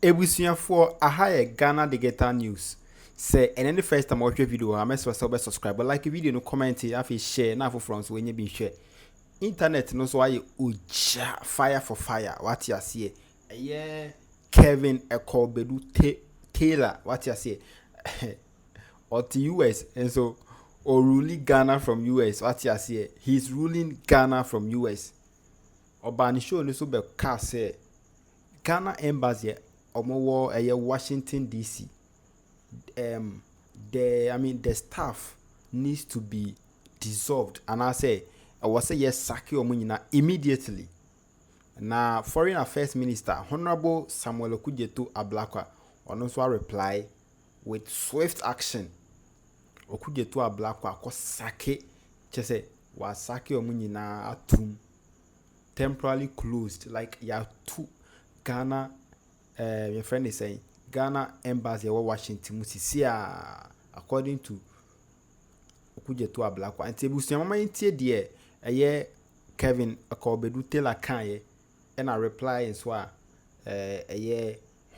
Ebusia for a higher Ghana Digital News. Say, and any first time watch your video, I must subscribe, but like a video, no comment, if share, now for France when you be share. Internet knows why you uja fire for fire. What you see? Yeah, Kevin Eko Bedu Taylor. What you see? Or to US, and so or ruling Ghana from US. What you see? He's ruling Ghana from US. Obani show no so be car say Ghana embassy. Omowo Washington DC. The staff needs to be dissolved, and I say I was say yes, saki omunyina immediately. Now, Foreign Affairs Minister Honorable Samuel Okudzeto Ablakwa also reply with swift action. Okudzeto Ablakwa ko sake chese wa saki omunyina atum temporarily closed, like ya two Ghana. Your friend is saying Ghana embassy in Washington musisia according to Okudzeto Ablakwa. And tebusia mama intie de Kevin Akobedu Taylor kan and a reply in swa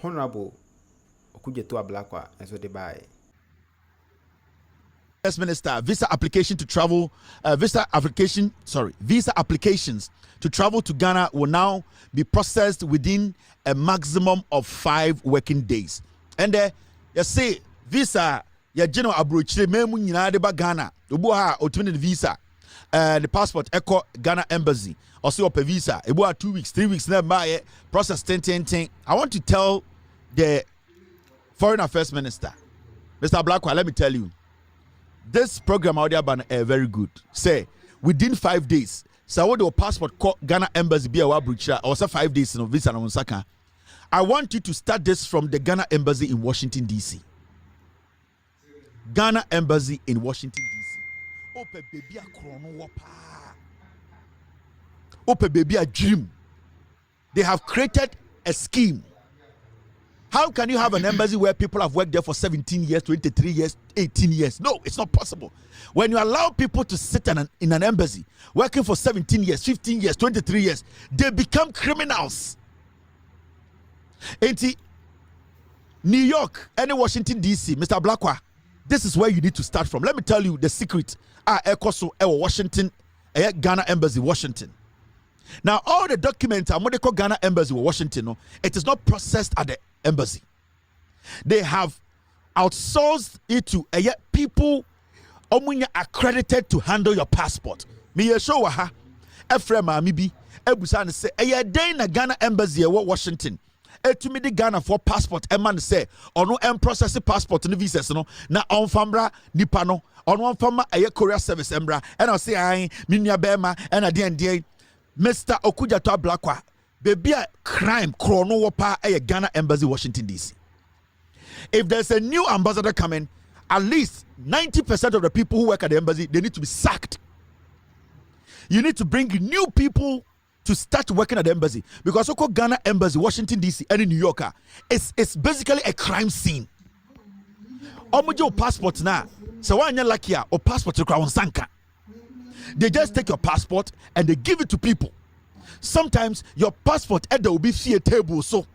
Honorable Okudzeto Ablakwa and so they buy. Yes, Minister, visa applications to travel to Ghana will now be processed within a maximum of 5 working days. And you see, visa, ya general abrochire memu nyina de ba Ghana. Obu ha otumine visa. The passport echo Ghana embassy. Also open visa. Ebu 2 weeks, 3 weeks na buy process 10. I want to tell the Foreign Affairs Minister, Mr. Ablakwa, let me tell you. This program out there very good. Say within 5 days. So what your passport call Ghana embassy be a wabrucha or 5 days no visa na unsaka. I want you to start this from the Ghana embassy in Washington DC. Ghana embassy in Washington DC. Ope baby a krono wapa. Ope baby a dream. They have created a scheme. How can you have an embassy where people have worked there for 17 years, 23 years, 18 years? No, it's not possible. When you allow people to sit in an embassy, working for 17 years, 15 years, 23 years, they become criminals. Ain't New York, any Washington, D.C., Mr. Ablakwa, this is where you need to start from. Let me tell you the secret. Washington, Ghana Embassy, Washington. Now, all the documents, Ghana Embassy, Washington, it is not processed at the embassy. They have outsourced it to people accredited to handle your passport. Me show ha Efrema mibi ebusa say day na Ghana embassy Washington. Etumi di Ghana for passport man say ono process passport no visas no na onfamra nipa no ono onfama courier service embra and I say ai minia bema and adien Mr. Okudzeto Ablakwa baby a crime chrono wapa Ghana embassy Washington DC. If there's a new ambassador coming, at least 90% of the people who work at the embassy, they need to be sacked. You need to bring new people to start working at the embassy, because Ghana embassy Washington DC and in New York it's basically a crime scene. Omujo passport na so why you lucky or passport to sanka. They just take your passport and they give it to people. Sometimes your passport will be a table. So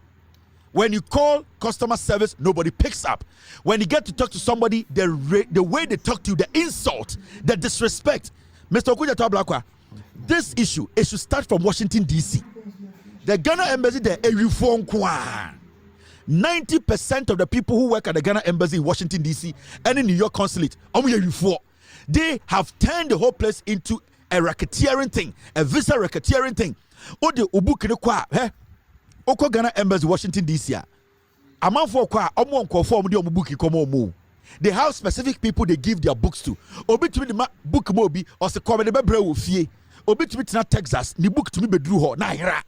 when you call customer service, nobody picks up. When you get to talk to somebody, the way they talk to you, the insult, the disrespect. Mr. Okudzeto Ablakwa, this issue, it should start from Washington, D.C. The Ghana embassy, there, a reform. 90% of the people who work at the Ghana embassy in Washington, D.C. and in New York consulate, they have turned the whole place into a racketeering thing, a visa racketeering thing. Oko Ghana embassy Washington DC. They have specific people they give their books to. Obi to the book mobi or se come the bebre wo fie. Obi to me Texas, ni book to me bedru ho na hira.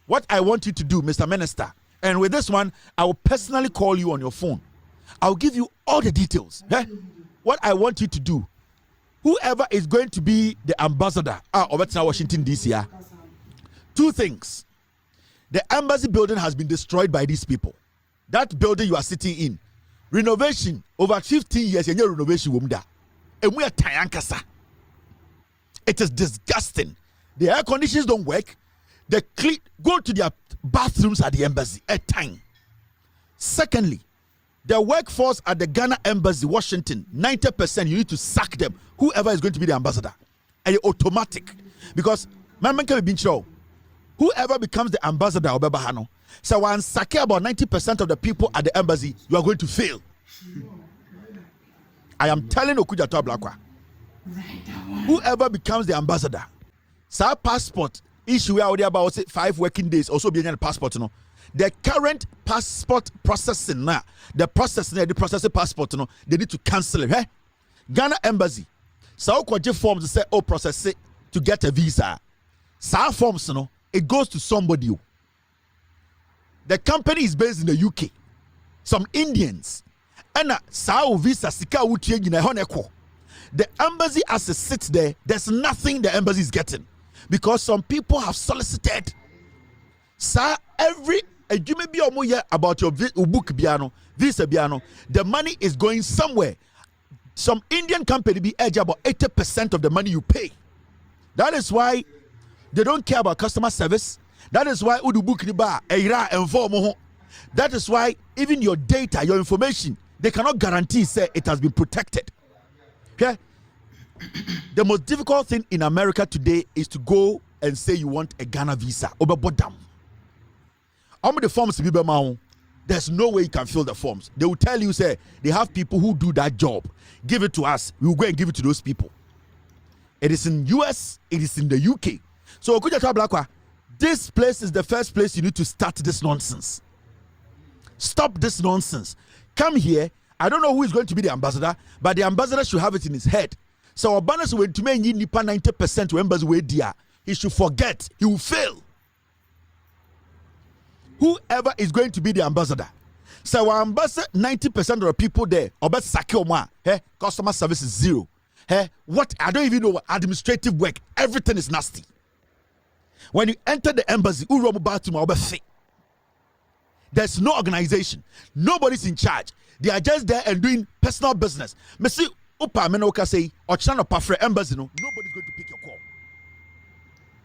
What I want you to do, Mr. Minister, and with this one, I will personally call you on your phone. I'll give you all the details. What I want you to do, whoever is going to be the ambassador of Washington DC, 2 things. The embassy building has been destroyed by these people. That building you are sitting in, renovation over 15 years, and your renovation wumda. And we are tayankasa. It is disgusting. The air conditions don't work. go to their bathrooms at the embassy at time. Secondly, the workforce at the Ghana embassy, Washington, 90%, you need to sack them. Whoever is going to be the ambassador. And it's automatic. Because, whoever becomes the ambassador, so when sack about 90% of the people at the embassy, you are going to fail. I am telling Okudzeto Ablakwa. Whoever becomes the ambassador, sa passport issue out there about 5 working days, also being a passport, the current passport processing now, the processing passport, they need to cancel it. Ghana embassy, so kwaje forms to say, process it to get a visa. Sa forms, it goes to somebody. The company is based in the UK. Some Indians, and sa visa sika utie gina honeko. The embassy as it sits there, there's nothing the embassy is getting because some people have solicited. Sir, every you may be about your book biano, visa biano, the money is going somewhere. Some Indian company be edge about 80% of the money you pay. That is why they don't care about customer service. That is why udu book ni ba eira enformo. That is why even your data, your information, they cannot guarantee say it has been protected. Okay? The most difficult thing in America today is to go and say you want a Ghana visa. The forms, there's no way you can fill the forms. They will tell you, say, they have people who do that job. Give it to us. We will go and give it to those people. It is in US, it is in the UK. So, Okudzeto Ablakwa, this place is the first place you need to start this nonsense. Stop this nonsense. Come here. I don't know who is going to be the ambassador, but the ambassador should have it in his head. So Obanas went to make 90% to embassy way dear. He should forget. He will fail. Whoever is going to be the ambassador. So our ambassador, 90% of the people there, Obat Sakioma, customer service is zero. What I don't even know what administrative work. Everything is nasty. When you enter the embassy, there's no organization. Nobody's in charge. They are just there and doing personal business. Messi Upa Menoka say or China Pafre embassy, nobody's going to pick your call.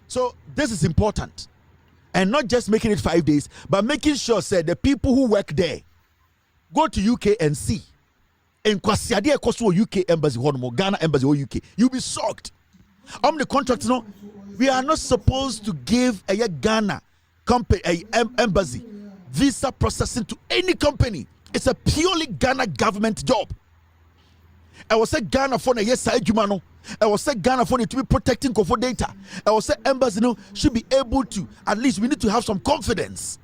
So this is important. And not just making it 5 days, but making sure say the people who work there go to UK and see. In Kwasiade Ekoso UK embassy, Ghana embassy or UK. You'll be shocked. The contract, we are not supposed to give a Ghana company, embassy, visa processing to any company. It's a purely Ghana government job. I was say Ghana for a yes side humano. I was say Ghana for it to be protecting for data. I was say embassy should be able to, at least we need to have some confidence.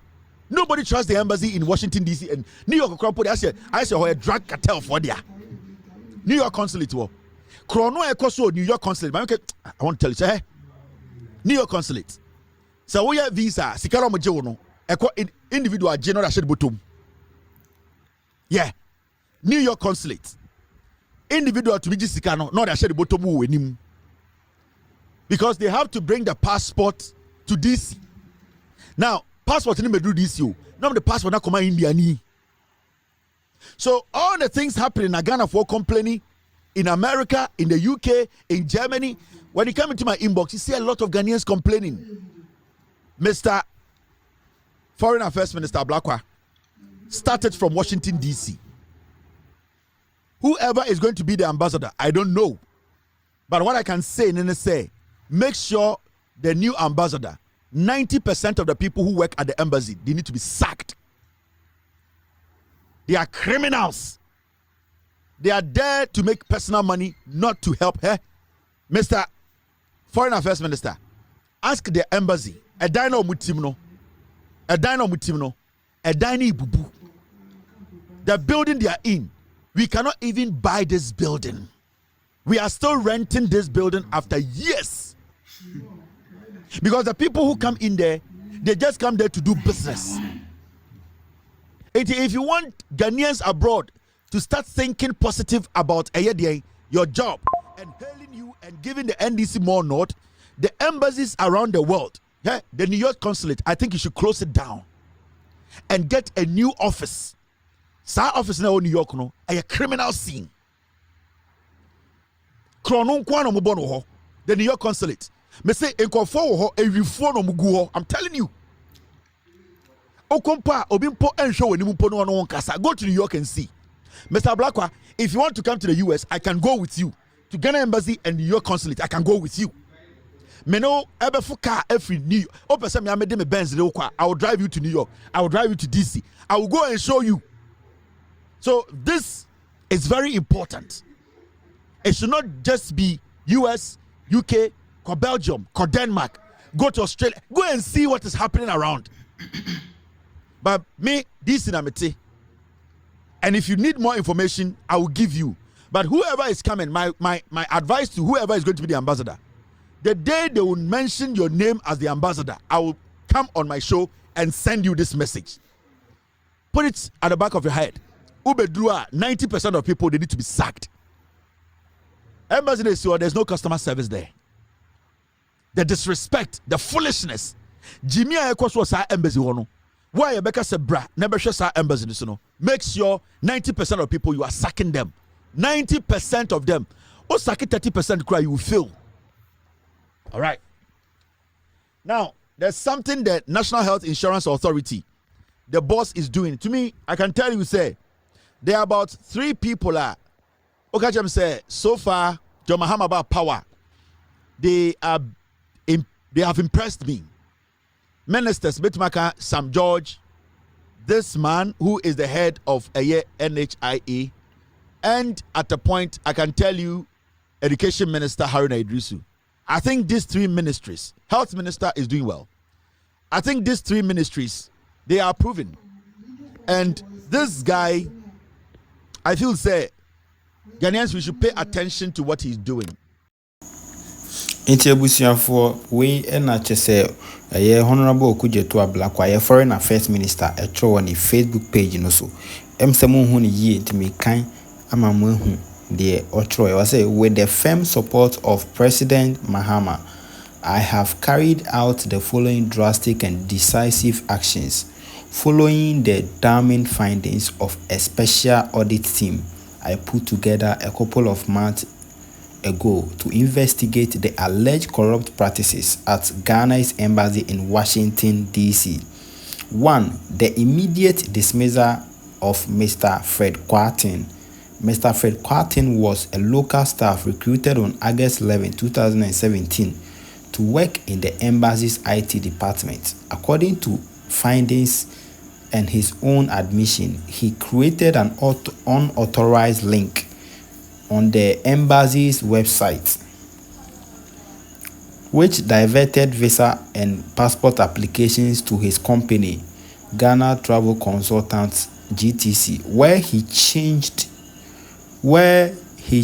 Nobody trusts the embassy in Washington DC and New York. I say a drug cartel for there. New York consulate. Chrono Ecoso New York consulate. I want to tell you, say New York consulate. So we have visa. Sikaro Mojono. Individual general shed bottom. Yeah, New York consulate. Individual to be Sikano, not a shed bottom him. Because they have to bring the passport to DC. Now, passport in the DC, not the passport not come India ni. So all the things happening in Ghana for complaining in America, in the UK, in Germany, when you come into my inbox, you see a lot of Ghanaians complaining. Mr. Foreign Affairs Minister Ablakwa started from Washington, D.C. Whoever is going to be the ambassador, I don't know. But what I can say, make sure the new ambassador, 90% of the people who work at the embassy, they need to be sacked. They are criminals. They are there to make personal money, not to help her. Mr. Foreign Affairs Minister, ask the embassy, a dino mutimno, a dino mutimno, a dino bubu. The building they are in, we cannot even buy this building. We are still renting this building after years. Because the people who come in there, they just come there to do business. If you want Ghanaians abroad to start thinking positive about your job and hailing you and giving the NDC more note, the embassies around the world, the New York consulate, I think you should close it down and get a new office. Sa office now in New York, a criminal scene. The New York consulate. Me say enkofo wo ho ewifo no mugu ho. I'm telling you. Okompa obimpo enhwe wani mpo no no nkasa. Go to New York and see. Mr. Ablakwa, if you want to come to the US, I can go with you. To Ghana Embassy and New York Consulate, I can go with you. Meno ebefu car every New York. Opese me amede me Benz de okwa. I will drive you to New York. I will drive you to DC. I will go and show you. So this is very important. It should not just be US, UK, or Belgium, or Denmark. Go to Australia. Go and see what is happening around. But me, this is Namete. And if you need more information, I will give you. But whoever is coming, my advice to whoever is going to be the ambassador, the day they will mention your name as the ambassador, I will come on my show and send you this message. Put it at the back of your head. Ubedrua, 90% of people, they need to be sacked. Embassy, there's no customer service there. The disrespect, the foolishness. Jimmy Ayeka was our embassy. Why Rebecca said, "Bra, never share our embassy." Make sure 90% of people you are sacking them. 90% of them. Or sack 30% cry, you will fail. All right. Now, there's something that National Health Insurance Authority, the boss, is doing. To me, I can tell you, say, there are about 3 people. Okajam say, so far, John Mahama about power. They have impressed me. Ministers, Bitmaka, Sam George, this man who is the head of NHIA, and at the point, I can tell you, Education Minister Haruna Idrisu. I think these 3 ministries, Health Minister is doing well. I think these 3 ministries, they are proven. And this guy, I feel say, Ghanaians, we should pay attention to what he's doing. Intiabusianfo we na chese Honorable Okudzeto Ablakwa Foreign Affairs Minister on the Facebook page no so emsemu hu ni yi ntimi kan amamu hu de otro I say with the firm support of President Mahama, I have carried out the following drastic and decisive actions following the damning findings of a special audit team I put together a couple of months ago to investigate the alleged corrupt practices at Ghana's embassy in Washington, D.C. 1. The immediate dismissal of Mr. Fred Kwarteng. Mr. Fred Kwarteng was a local staff recruited on August 11, 2017 to work in the embassy's IT department. According to findings and his own admission, he created an unauthorized link on the embassy's website, which diverted visa and passport applications to his company, Ghana Travel Consultants (GTC), where he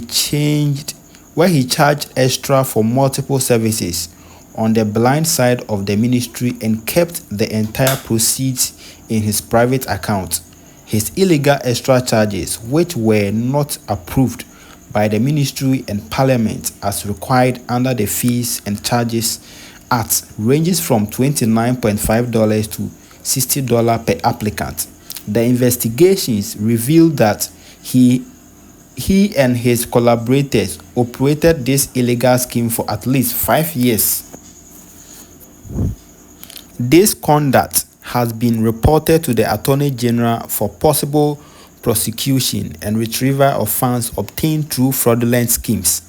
charged extra for multiple services on the blind side of the ministry and kept the entire proceeds in his private account. His illegal extra charges, which were not approved by the ministry and parliament as required under the Fees and Charges Act, ranges from $29.5 to $60 per applicant. The investigations revealed that he and his collaborators operated this illegal scheme for at least 5 years. This conduct has been reported to the Attorney General for possible prosecution and retrieval of funds obtained through fraudulent schemes.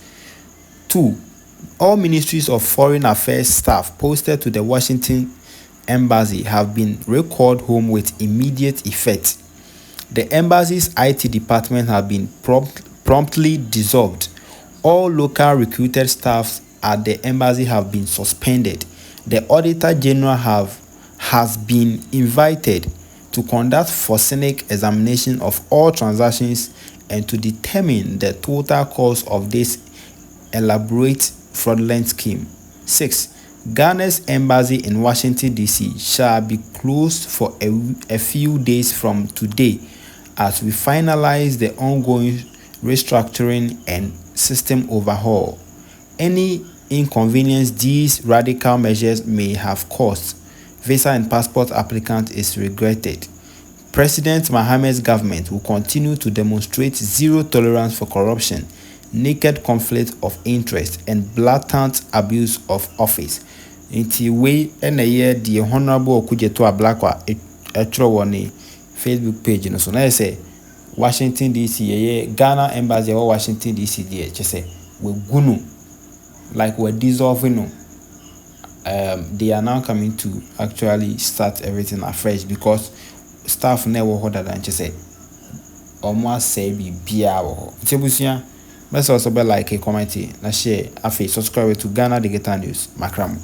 2. All Ministries of Foreign Affairs staff posted to the Washington Embassy have been recalled home with immediate effect. The embassy's IT department has been promptly dissolved. All local recruited staffs at the embassy have been suspended. The Auditor General has been invited to conduct forensic examination of all transactions and to determine the total cost of this elaborate fraudulent scheme. 6. Ghana's embassy in Washington, D.C. shall be closed for a few days from today as we finalize the ongoing restructuring and system overhaul. Any inconvenience these radical measures may have caused visa and passport applicant is regretted. President Mahama's government will continue to demonstrate zero tolerance for corruption, naked conflict of interest and blatant abuse of office. Nti we na ye the Honorable Okudzeto Ablakwa etro woni Facebook page no so na say Washington DC ye Ghana embassy or Washington DC there say we gunu like we're dissolving no. They are now coming to actually start everything afresh because staff never harder than just say almost say be bia wo. Nti let's also be like a comment na share afi subscribe to Ghana Digital News makramo.